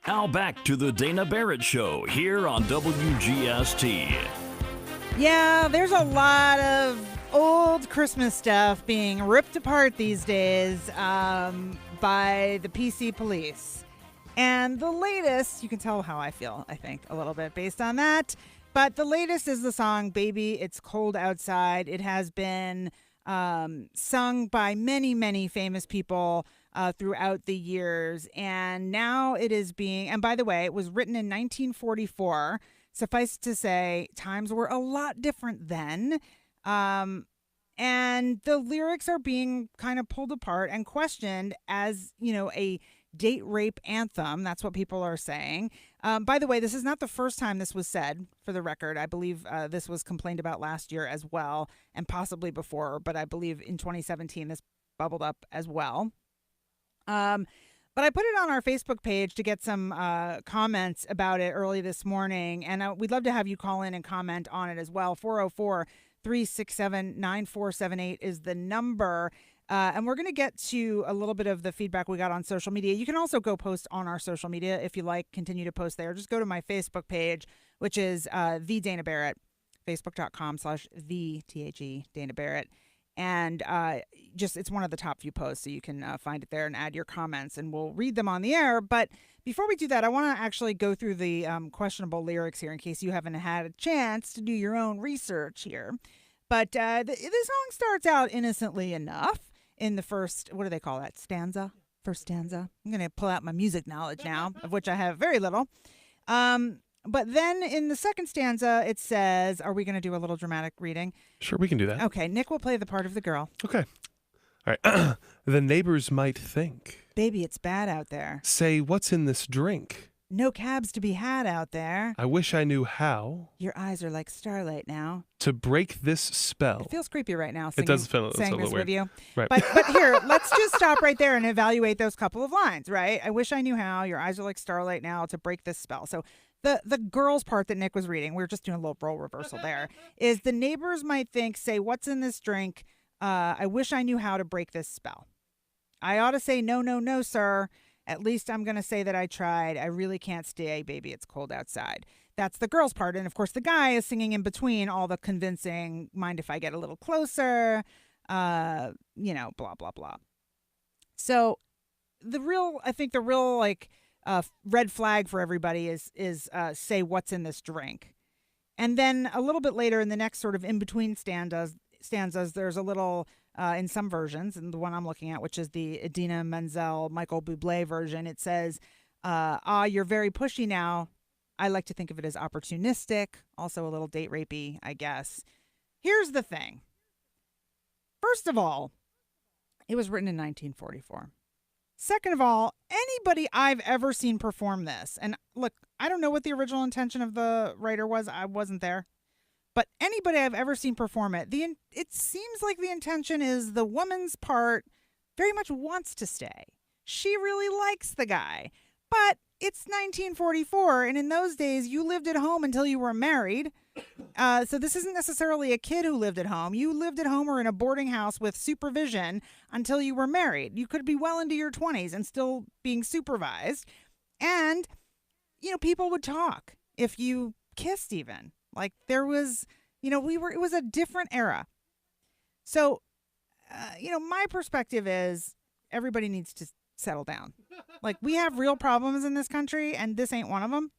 Now back to the Dana Barrett Show here on WGST. Yeah, there's a lot of old Christmas stuff being ripped apart these days by the PC police. And the latest, you can tell how I feel, I think, a little bit based on that. But the latest is the song, Baby, It's Cold Outside. It has been sung by many, many famous people throughout the years. And now it is being, and by the way, it was written in 1944. Suffice to say, times were a lot different then. And the lyrics are being kind of pulled apart and questioned as, you know, a date rape anthem. That's what people are saying. By the way, this is not the first time this was said, for the record. I believe this was complained about last year as well, and possibly before, but I believe in 2017 this bubbled up as well. But I put it on our Facebook page to get some comments about it early this morning, and we'd love to have you call in and comment on it as well. 404-367-9478 is the number. And we're going to get to a little bit of the feedback we got on social media. You can also go post on our social media if you like. Continue to post there. Just go to my Facebook page, which is The Dana Barrett, facebook.com/the Dana Barrett. And it's one of the top few posts, so you can find it there and add your comments, and we'll read them on the air. But before we do that, I want to actually go through the questionable lyrics here in case you haven't had a chance to do your own research here. But the song starts out innocently enough. In the first, what do they call that? Stanza? First stanza. I'm going to pull out my music knowledge now, of which I have very little. But then in the second stanza, it says, are we going to do a little dramatic reading? Sure, we can do that. Okay, Nick will play the part of the girl. Okay. All right. The neighbors might think. Baby, it's bad out there. Say, what's in this drink? No cabs to be had out there. I wish I knew how. Your eyes are like starlight now. To break this spell. It feels creepy right now. It does feel saying a this little with weird. you. Right. But here, let's just stop right there and evaluate those couple of lines, right? I wish I knew how. Your eyes are like starlight now. To break this spell. So the girl's part that Nick was reading, we were just doing a little role reversal there, is the neighbors might think, say, what's in this drink? I wish I knew how to break this spell. I ought to say, no, no, no, sir. At least I'm going to say that I tried. I really can't stay, baby. It's cold outside. That's the girl's part. And, of course, the guy is singing in between all the convincing, mind if I get a little closer, blah, blah, blah. So the real red flag for everybody is say what's in this drink. And then a little bit later in the next sort of in-between stanzas, there's a little... in some versions, and the one I'm looking at, which is the Idina Menzel, Michael Bublé version, it says, you're very pushy now. I like to think of it as opportunistic, also a little date rapey, I guess. Here's the thing. First of all, it was written in 1944. Second of all, anybody I've ever seen perform this, and look, I don't know what the original intention of the writer was. I wasn't there. But anybody I've ever seen perform it, it seems like the intention is the woman's part very much wants to stay. She really likes the guy. But it's 1944, and in those days, you lived at home until you were married. So this isn't necessarily a kid who lived at home. You lived at home or in a boarding house with supervision until you were married. You could be well into your 20s and still being supervised. And, people would talk if you kissed even. Like there was, it was a different era. So, my perspective is everybody needs to settle down. Like we have real problems in this country and this ain't one of them.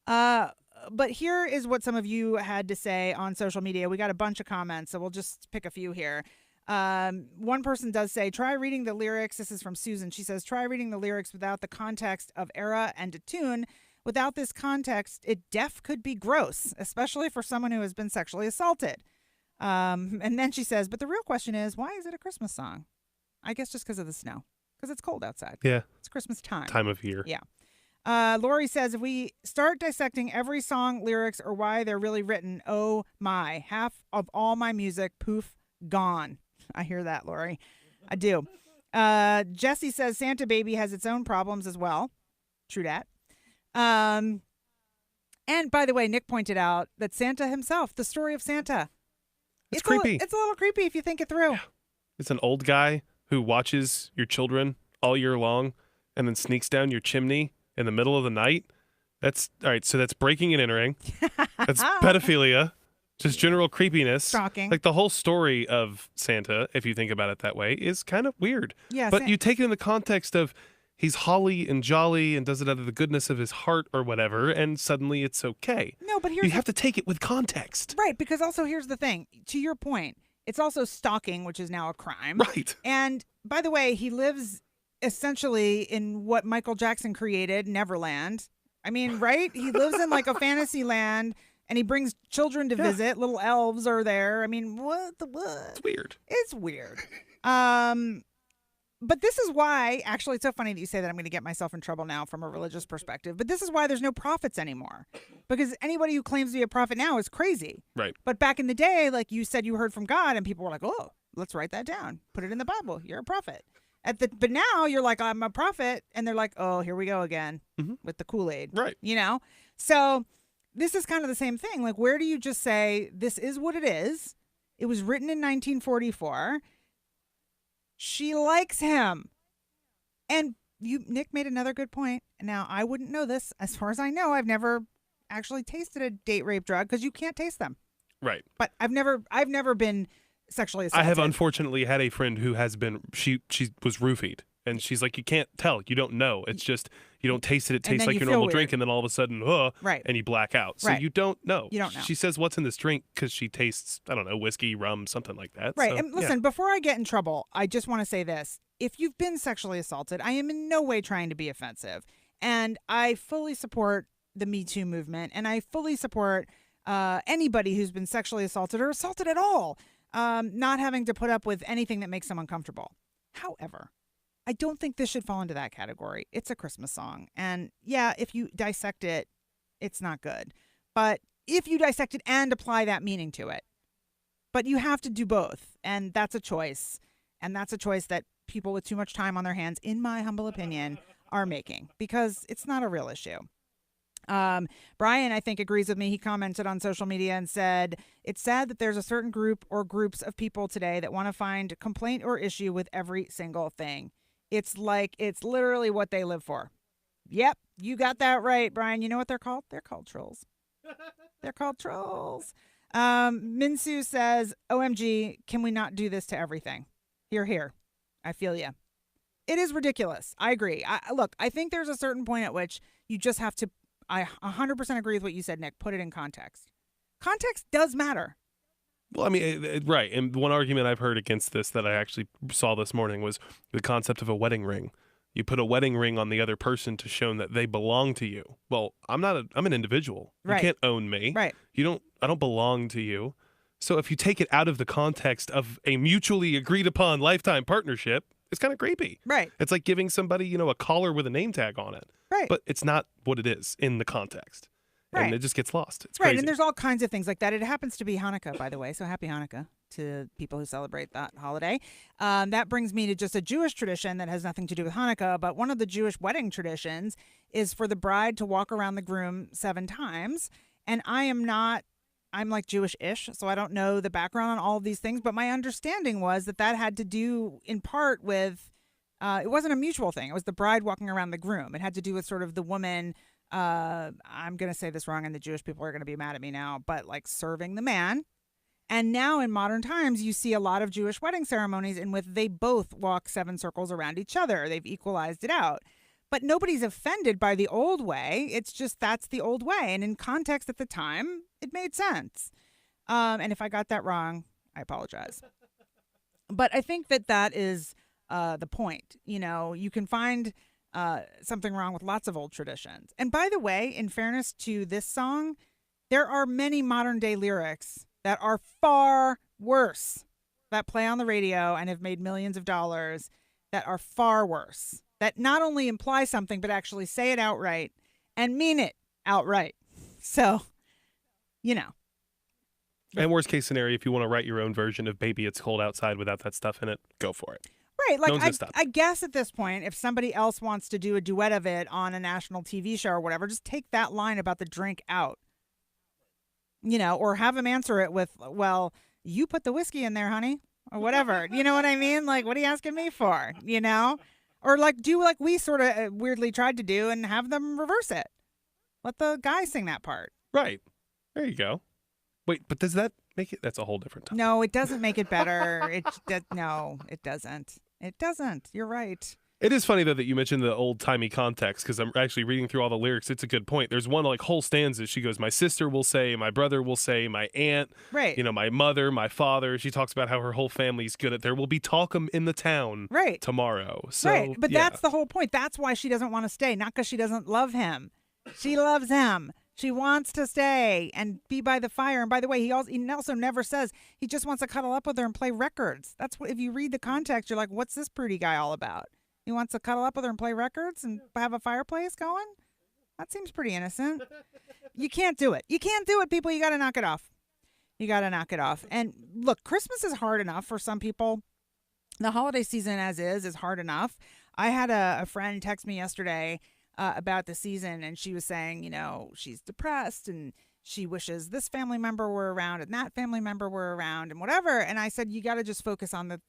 But here is what some of you had to say on social media. We got a bunch of comments, so we'll just pick a few here. One person does say, try reading the lyrics. This is from Susan. She says, try reading the lyrics without the context of era and a tune. Without this context, deaf could be gross, especially for someone who has been sexually assaulted. And then she says, but the real question is, why is it a Christmas song? I guess just because of the snow, because it's cold outside. Yeah. It's Christmas time. Time of year. Yeah. Lori says, if we start dissecting every song lyrics or why they're really written, oh my, half of all my music, poof, gone. I hear that, Lori. I do. Jesse says, Santa Baby has its own problems as well. True that. And by the way, Nick pointed out that Santa himself, the story of Santa. It's creepy. It's a little creepy if you think it through. Yeah. It's an old guy who watches your children all year long and then sneaks down your chimney in the middle of the night, that's all right. So that's breaking and entering. That's pedophilia, just general creepiness. Stalking. Like the whole story of Santa, if you think about it that way, is kind of weird. Yeah, but you take it in the context of he's holly and jolly and does it out of the goodness of his heart or whatever, and suddenly it's okay. No, but you have to take it with context. Right, because also here's the thing. To your point, it's also stalking, which is now a crime. Right. And by the way, he lives essentially in what Michael Jackson created, Neverland. I mean, right? He lives in like a fantasy land, and he brings children to visit. Little elves are there. I mean, what? It's weird. It's weird. But this is why, actually, it's so funny that you say that. I'm going to get myself in trouble now from a religious perspective. But this is why there's no prophets anymore. Because anybody who claims to be a prophet now is crazy. Right. But back in the day, like you said, you heard from God, and people were like, oh, let's write that down. Put it in the Bible. You're a prophet. But now you're like, I'm a prophet. And they're like, oh, here we go again with the Kool-Aid. Right. You know? So this is kind of the same thing. Like, where do you just say, this is what it is? It was written in 1944. She likes him. And Nick made another good point. Now, I wouldn't know this. As far as I know, I've never actually tasted a date rape drug because you can't taste them. Right. But I've never been sexually assaulted. I have unfortunately had a friend who has been, she was roofied. And she's like, you can't tell. You don't know. It's just, you don't taste it. It tastes like your normal drink. And then all of a sudden, right. And you black out. So right. you don't know. You don't know. She says, what's in this drink? Because she tastes, I don't know, whiskey, rum, something like that. Right. So, and listen, before I get in trouble, I just want to say this. If you've been sexually assaulted, I am in no way trying to be offensive. And I fully support the Me Too movement. And I fully support anybody who's been sexually assaulted or assaulted at all, not having to put up with anything that makes them uncomfortable. However, I don't think this should fall into that category. It's a Christmas song. And yeah, if you dissect it, it's not good. But if you dissect it and apply that meaning to it, but you have to do both. And that's a choice. And that's a choice that people with too much time on their hands, in my humble opinion, are making because it's not a real issue. Brian, I think, agrees with me. He commented on social media and said, it's sad that there's a certain group or groups of people today that want to find complaint or issue with every single thing. It's like it's literally what they live for. Yep, you got that right, Brian. You know what they're called? They're called trolls. They're called trolls. Minsu says, OMG, can we not do this to everything? Here. I feel you. It is ridiculous. I agree. Look, I think there's a certain point at which you just have to, I 100% agree with what you said, Nick. Put it in context. Context does matter. Well, I mean, right. And one argument I've heard against this that I actually saw this morning was the concept of a wedding ring. You put a wedding ring on the other person to show that they belong to you. Well, I'm an individual. Right. You can't own me. Right. I don't belong to you. So if you take it out of the context of a mutually agreed upon lifetime partnership, it's kind of creepy. Right. It's like giving somebody, a collar with a name tag on it. Right. But it's not what it is in the context. Right. And it just gets lost. It's right. crazy. And there's all kinds of things like that. It happens to be Hanukkah, by the way. So happy Hanukkah to people who celebrate that holiday. That brings me to just a Jewish tradition that has nothing to do with Hanukkah. But one of the Jewish wedding traditions is for the bride to walk around the groom 7 times. And I'm like Jewish-ish, so I don't know the background on all of these things. But my understanding was that had to do in part with, it wasn't a mutual thing. It was the bride walking around the groom. It had to do with sort of the woman, I'm going to say this wrong and the Jewish people are going to be mad at me now, but like serving the man. And now in modern times, you see a lot of Jewish wedding ceremonies in which they both walk 7 circles around each other. They've equalized it out. But nobody's offended by the old way. It's just that's the old way. And in context at the time, it made sense. And if I got that wrong, I apologize. But I think that is the point. You can find something wrong with lots of old traditions. And by the way, in fairness to this song, there are many modern day lyrics that are far worse that play on the radio and have made millions of dollars that are far worse. That not only imply something, but actually say it outright and mean it outright. So, And worst case scenario, if you want to write your own version of Baby It's Cold Outside without that stuff in it, go for it. Right. No one's Like, gonna stop. I guess at this point, if somebody else wants to do a duet of it on a national TV show or whatever, just take that line about the drink out. Or have him answer it with, well, you put the whiskey in there, honey, or whatever. You know what I mean? Like, what are you asking me for? Or like do like we sort of weirdly tried to do and have them reverse it. Let the guy sing that part. Right. There you go. Wait, but does that make it? That's a whole different topic. No, it doesn't make it better. No, it doesn't. It doesn't. You're right. It is funny, though, that you mentioned the old-timey context, because I'm actually reading through all the lyrics. It's a good point. There's one, like, whole stanza. She goes, my sister will say, my brother will say, my aunt, right. My mother, my father. She talks about how her whole family's good at, there will be talkum in the town tomorrow. So, right, but that's the whole point. That's why she doesn't want to stay, not because she doesn't love him. She loves him. She wants to stay and be by the fire. And by the way, he also never says he just wants to cuddle up with her and play records. That's what, if you read the context, you're like, what's this pretty guy all about? He wants to cuddle up with her and play records and have a fireplace going? That seems pretty innocent. You can't do it. You can't do it, people. You got to knock it off. You got to knock it off. And look, Christmas is hard enough for some people. The holiday season as is hard enough. I had a friend text me yesterday about the season, and she was saying, she's depressed and she wishes this family member were around and that family member were around and whatever. And I said, you got to just focus on the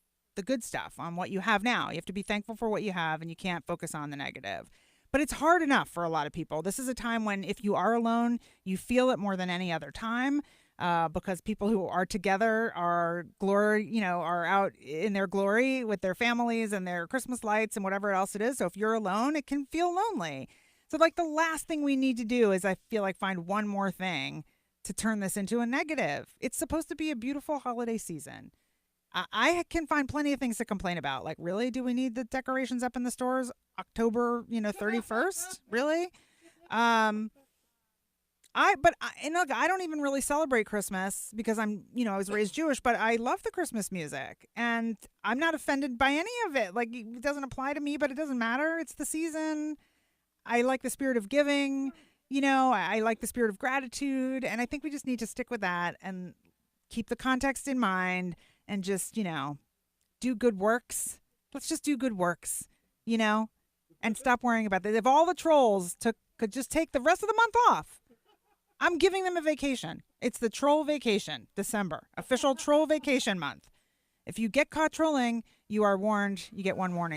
good stuff, on what you have now. You have to be thankful for what you have, and you can't focus on the negative. But it's hard enough for a lot of people. This is a time when if you are alone, you feel it more than any other time because people who are together are are out in their glory with their families and their Christmas lights and whatever else it is. So if you're alone, it can feel lonely. So like the last thing we need to do is, I feel like, find one more thing to turn this into a negative. It's supposed to be a beautiful holiday season. I can find plenty of things to complain about. Like, really? Do we need the decorations up in the stores October, 31st? Really? I don't even really celebrate Christmas because I was raised Jewish, but I love the Christmas music and I'm not offended by any of it. Like, it doesn't apply to me, but it doesn't matter. It's the season. I like the spirit of giving, I like the spirit of gratitude. And I think we just need to stick with that and keep the context in mind. And just, do good works. Let's just do good works, and stop worrying about that. If all the trolls could just take the rest of the month off, I'm giving them a vacation. It's the troll vacation, December, official troll vacation month. If you get caught trolling, you are warned. You get one warning.